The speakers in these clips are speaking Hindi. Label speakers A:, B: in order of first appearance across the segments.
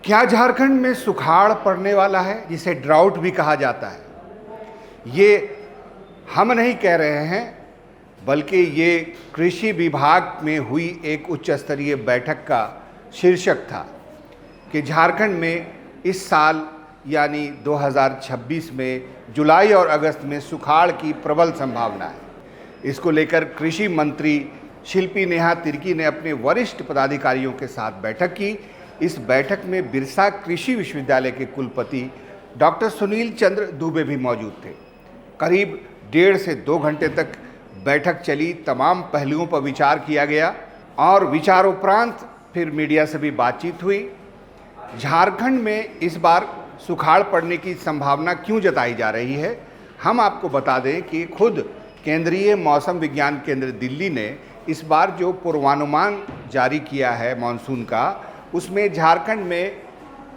A: क्या झारखंड में सुखाड़ पड़ने वाला है, जिसे ड्राउट भी कहा जाता है? ये हम नहीं कह रहे हैं, बल्कि ये कृषि विभाग में हुई एक उच्च स्तरीय बैठक का शीर्षक था कि झारखंड में इस साल यानी 2026 में जुलाई और अगस्त में सुखाड़ की प्रबल संभावना है। इसको लेकर कृषि मंत्री शिल्पी नेहा तिर्की ने अपने वरिष्ठ पदाधिकारियों के साथ बैठक की। इस बैठक में बिरसा कृषि विश्वविद्यालय के कुलपति डॉक्टर सुनील चंद्र दुबे भी मौजूद थे। करीब 1.5 से 2 घंटे तक बैठक चली। तमाम पहलुओं पर विचार किया गया और विचारोपरांत फिर मीडिया से भी बातचीत हुई। झारखंड में इस बार सुखाड़ पड़ने की संभावना क्यों जताई जा रही है, हम आपको बता दें कि खुद केंद्रीय मौसम विज्ञान केंद्र दिल्ली ने इस बार जो पूर्वानुमान जारी किया है मानसून का, उसमें झारखंड में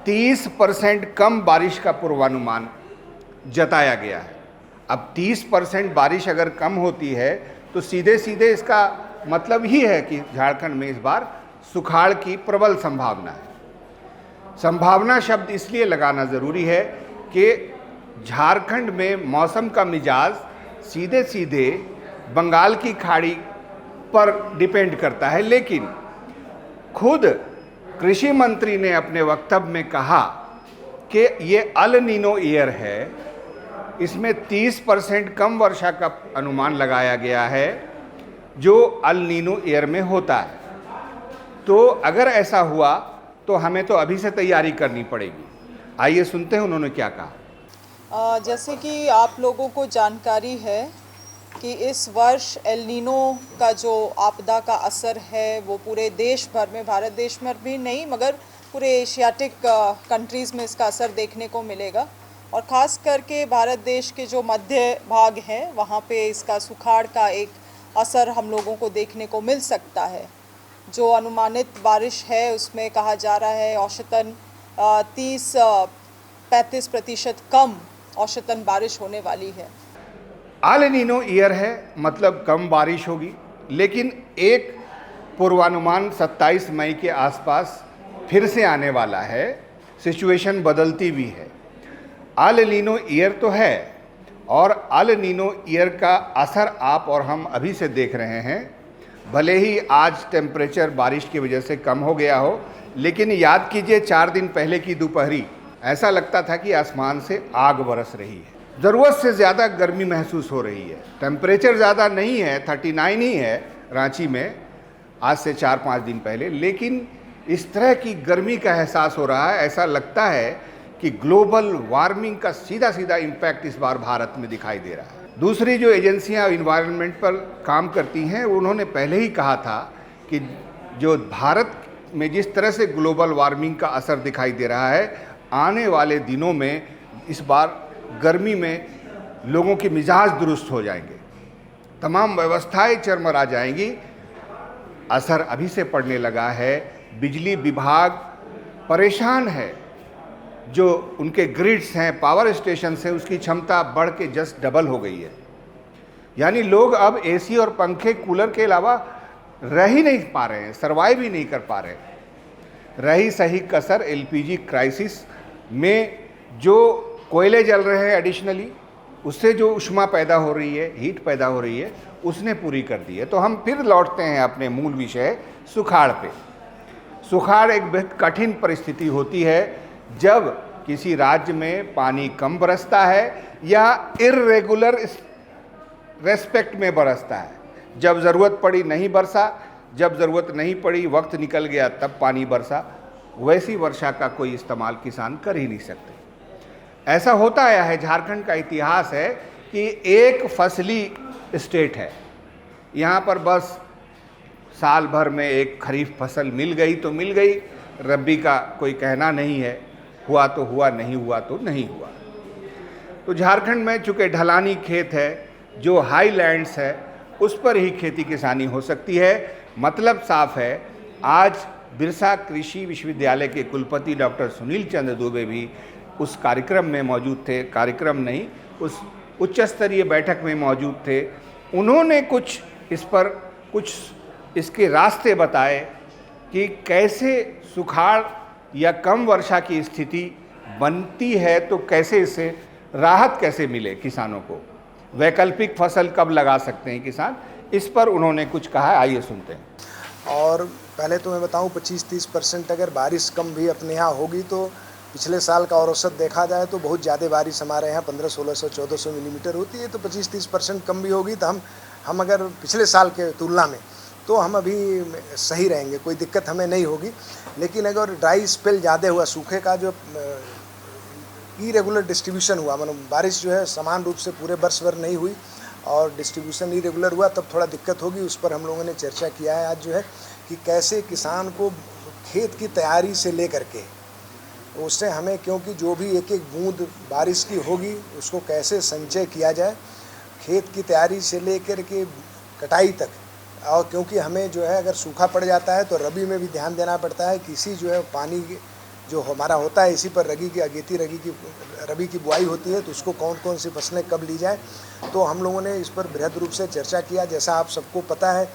A: 30% कम बारिश का पूर्वानुमान जताया गया है। अब 30% बारिश अगर कम होती है तो सीधे सीधे इसका मतलब ही है कि झारखंड में इस बार सुखाड़ की प्रबल संभावना है। संभावना शब्द इसलिए लगाना ज़रूरी है कि झारखंड में मौसम का मिजाज सीधे सीधे बंगाल की खाड़ी पर डिपेंड करता है, लेकिन खुद कृषि मंत्री ने अपने वक्तव्य में कहा कि ये अल नीनो ईयर है। इसमें 30% कम वर्षा का अनुमान लगाया गया है जो अल नीनो ईयर में होता है। तो अगर ऐसा हुआ तो हमें तो अभी से तैयारी करनी पड़ेगी। आइए सुनते हैं उन्होंने क्या कहा।
B: जैसे कि आप लोगों को जानकारी है कि इस वर्ष एल नीनो का जो आपदा का असर है वो पूरे देश भर में, भारत देश में भी नहीं मगर पूरे एशियाटिक कंट्रीज़ में इसका असर देखने को मिलेगा। और ख़ास करके भारत देश के जो मध्य भाग है वहाँ पे इसका सुखाड़ का एक असर हम लोगों को देखने को मिल सकता है। जो अनुमानित बारिश है उसमें कहा जा रहा है औसतन 30-35% कम औसतन बारिश होने वाली है।
A: अल नीनो ईयर है, मतलब कम बारिश होगी, लेकिन एक पूर्वानुमान 27 मई के आसपास फिर से आने वाला है। सिचुएशन बदलती भी है। अल नीनो ईयर तो है और अल नीनो ईयर का असर आप और हम अभी से देख रहे हैं। भले ही आज टेम्परेचर बारिश की वजह से कम हो गया हो, लेकिन याद कीजिए 4 दिन पहले की दोपहरी ऐसा लगता था कि आसमान से आग बरस रही है। ज़रूरत से ज़्यादा गर्मी महसूस हो रही है। टेम्परेचर ज़्यादा नहीं है, 39 ही है रांची में आज से 4-5 दिन पहले, लेकिन इस तरह की गर्मी का एहसास हो रहा है। ऐसा लगता है कि ग्लोबल वार्मिंग का सीधा सीधा इम्पैक्ट इस बार भारत में दिखाई दे रहा है। दूसरी जो एजेंसियां इन्वायरमेंट पर काम करती हैं उन्होंने पहले ही कहा था कि जो भारत में जिस तरह से ग्लोबल वार्मिंग का असर दिखाई दे रहा है, आने वाले दिनों में इस बार गर्मी में लोगों के मिजाज दुरुस्त हो जाएंगे, तमाम व्यवस्थाएं चरमरा जाएंगी। असर अभी से पड़ने लगा है। बिजली विभाग परेशान है। जो उनके ग्रिड्स हैं, पावर स्टेशन हैं, उसकी क्षमता बढ़ के जस्ट डबल हो गई है। यानी लोग अब एसी और पंखे कूलर के अलावा रह ही नहीं पा रहे हैं, सर्वाइव ही नहीं कर पा रहे। रही सही कसर एलपीजी क्राइसिस में जो कोयले जल रहे हैं एडिशनली, उससे जो ऊष्मा पैदा हो रही है, हीट पैदा हो रही है, उसने पूरी कर दी है। तो हम फिर लौटते हैं अपने मूल विषय सुखाड़ पे। सुखाड़ एक बेहद कठिन परिस्थिति होती है जब किसी राज्य में पानी कम बरसता है या इर्रेगुलर रेस्पेक्ट में बरसता है। जब ज़रूरत पड़ी नहीं बरसा, जब ज़रूरत नहीं पड़ी वक्त निकल गया तब पानी बरसा। वैसी वर्षा का कोई इस्तेमाल किसान कर ही नहीं सकते। ऐसा होता आया है। झारखंड का इतिहास है कि एक फसली स्टेट है। यहाँ पर बस साल भर में एक खरीफ फसल मिल गई तो मिल गई, रबी का कोई कहना नहीं है। हुआ तो हुआ, नहीं हुआ तो नहीं हुआ। तो झारखंड में चूँकि ढलानी खेत है, जो हाईलैंड्स है, उस पर ही खेती किसानी हो सकती है। मतलब साफ है। आज बिरसा कृषि विश्वविद्यालय के कुलपति डॉक्टर सुनील चंद्र दुबे भी उस कार्यक्रम में मौजूद थे। कार्यक्रम नहीं, उस उच्च स्तरीय बैठक में मौजूद थे। उन्होंने कुछ इसके रास्ते बताए कि कैसे सुखाड़ या कम वर्षा की स्थिति बनती है तो कैसे इससे राहत कैसे मिले किसानों को, वैकल्पिक फसल कब लगा सकते हैं किसान, इस पर उन्होंने कुछ कहा है, आइए सुनते हैं।
C: और पहले तो मैं बताऊं 25-30% अगर बारिश कम भी अपने यहाँ होगी तो पिछले साल का औसत देखा जाए तो बहुत ज़्यादा बारिश हमारे यहाँ 1500-1600-1400 मिलीमीटर होती है, तो 25-30% कम भी होगी तो हम अगर पिछले साल के तुलना में तो हम अभी सही रहेंगे, कोई दिक्कत हमें नहीं होगी। लेकिन अगर ड्राई स्पेल ज़्यादा हुआ, सूखे का जो इरेगुलर डिस्ट्रीब्यूशन हुआ, मतलब बारिश जो है समान रूप से पूरे वर्ष भर नहीं हुई और डिस्ट्रीब्यूशन इरेगुलर हुआ, तब थोड़ा दिक्कत होगी। उस पर हम लोगों ने चर्चा किया है आज जो है कि कैसे किसान को खेत की तैयारी से लेकर के उससे हमें, क्योंकि जो भी एक एक बूंद बारिश की होगी उसको कैसे संचय किया जाए खेत की तैयारी से लेकर के कटाई तक। और क्योंकि हमें जो है अगर सूखा पड़ जाता है तो रबी में भी ध्यान देना पड़ता है, किसी जो है पानी जो हमारा होता है इसी पर रबी की बुआई होती है, तो उसको कौन कौन सी फसलें कब ली जाए। तो हम लोगों ने इस पर बृहद रूप से चर्चा किया। जैसा आप सबको पता है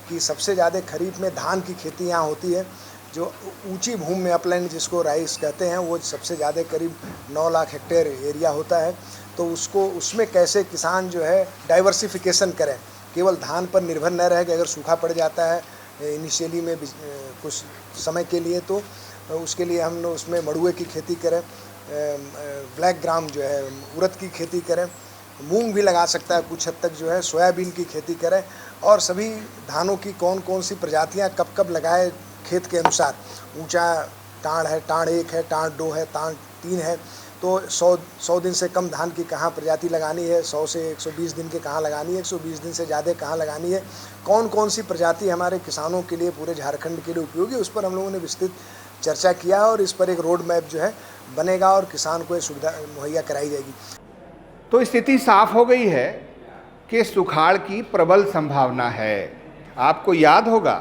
C: कि सबसे ज़्यादा खरीफ में धान की खेती यहाँ होती है, जो ऊंची भूमि में अपलैंड जिसको राइस कहते हैं, वो सबसे ज़्यादा करीब 9 लाख हेक्टेयर एरिया होता है। तो उसमें कैसे किसान जो है डाइवर्सिफिकेशन करें, केवल धान पर निर्भर न रहे कि अगर सूखा पड़ जाता है इनिशियली में कुछ समय के लिए, तो उसके लिए हम लोग उसमें मड़ुए की खेती करें, ब्लैक ग्राम जो है उड़द की खेती करें, मूंग भी लगा सकता है कुछ हद तक जो है, सोयाबीन की खेती करें, और सभी धानों की कौन कौन सी प्रजातियां कब कब लगाए खेत के अनुसार। ऊंचा टाण है, टाण 1 है, टाण 2 है, टाण 3 है, तो 100 दिन से कम धान की कहाँ प्रजाति लगानी है, 100 से 120 दिन के कहाँ लगानी है, 120 दिन से ज़्यादा कहाँ लगानी है, कौन कौन सी प्रजाति हमारे किसानों के लिए, पूरे झारखंड के लिए उपयोगी, उस पर हम लोगों ने विस्तृत चर्चा किया और इस पर एक रोड मैप जो है बनेगा और किसान को ये सुविधा मुहैया कराई जाएगी।
A: तो स्थिति साफ हो गई है कि सुखाड़ की प्रबल संभावना है। आपको याद होगा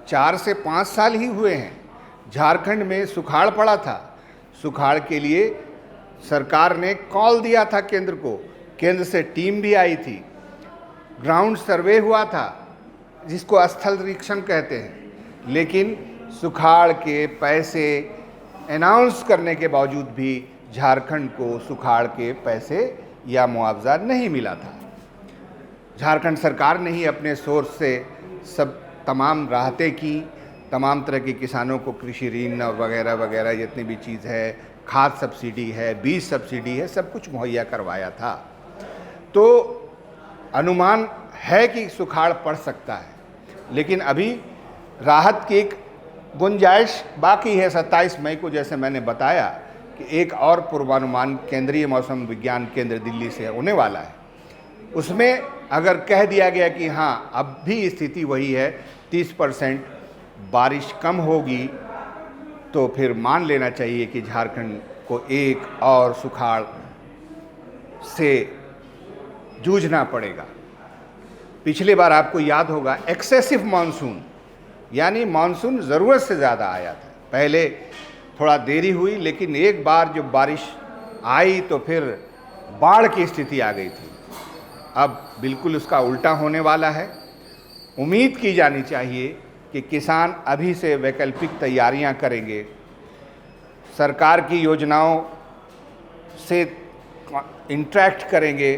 A: 4 से 5 साल ही हुए हैं झारखंड में सुखाड़ पड़ा था। सुखाड़ के लिए सरकार ने कॉल दिया था केंद्र को, केंद्र से टीम भी आई थी, ग्राउंड सर्वे हुआ था जिसको स्थल निरीक्षण कहते हैं, लेकिन सुखाड़ के पैसे अनाउंस करने के बावजूद भी झारखंड को सुखाड़ के पैसे या मुआवजा नहीं मिला था। झारखंड सरकार ने ही अपने सोर्स से सब तमाम राहतें की, तमाम तरह के किसानों को कृषि ऋण वगैरह वगैरह जितनी भी चीज़ है, खाद सब्सिडी है, बीज सब्सिडी है, सब कुछ मुहैया करवाया था। तो अनुमान है कि सुखाड़ पड़ सकता है, लेकिन अभी राहत की एक गुंजाइश बाकी है। 27 मई को जैसे मैंने बताया कि एक और पूर्वानुमान केंद्रीय मौसम विज्ञान केंद्र दिल्ली से होने वाला है, उसमें अगर कह दिया गया कि हाँ अब भी स्थिति वही है, 30% बारिश कम होगी, तो फिर मान लेना चाहिए कि झारखंड को एक और सुखाड़ से जूझना पड़ेगा। पिछली बार आपको याद होगा एक्सेसिव मानसून, यानी मानसून ज़रूरत से ज़्यादा आया था। पहले थोड़ा देरी हुई, लेकिन एक बार जब बारिश आई तो फिर बाढ़ की स्थिति आ गई थी। अब बिल्कुल उसका उल्टा होने वाला है। उम्मीद की जानी चाहिए कि किसान अभी से वैकल्पिक तैयारियां करेंगे, सरकार की योजनाओं से इंटरेक्ट करेंगे,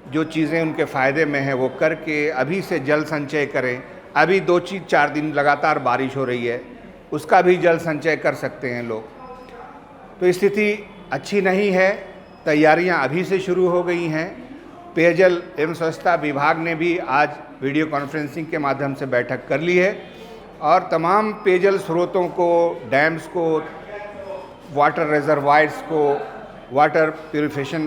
A: जो चीज़ें उनके फ़ायदे में हैं वो करके अभी से जल संचय करें। अभी 2-4 दिन लगातार बारिश हो रही है, उसका भी जल संचय कर सकते हैं लोग। तो स्थिति अच्छी नहीं है, तैयारियां अभी से शुरू हो गई हैं। पेयजल एवं स्वच्छता विभाग ने भी आज वीडियो कॉन्फ्रेंसिंग के माध्यम से बैठक कर ली है और तमाम पेयजल स्रोतों को, डैम्स को, वाटर रिजर्वायर्स को, वाटर प्यूरिफिकेशन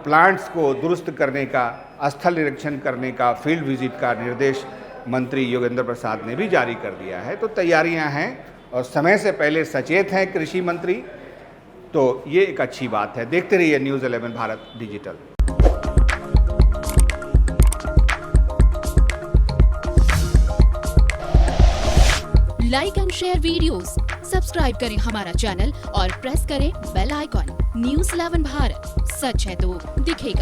A: प्लांट्स को दुरुस्त करने का, स्थल निरीक्षण करने का, फील्ड विजिट का निर्देश मंत्री योगेंद्र प्रसाद ने भी जारी कर दिया है। तो तैयारियां हैं और समय से पहले सचेत हैं कृषि मंत्री, तो ये एक अच्छी बात है। देखते रहिए news 11 Bharat digital.
D: Like and share videos, subscribe करें हमारा चैनल और प्रेस करें बेल आइकॉन। न्यूज़ 11 भारत, सच है तो दिखेगा।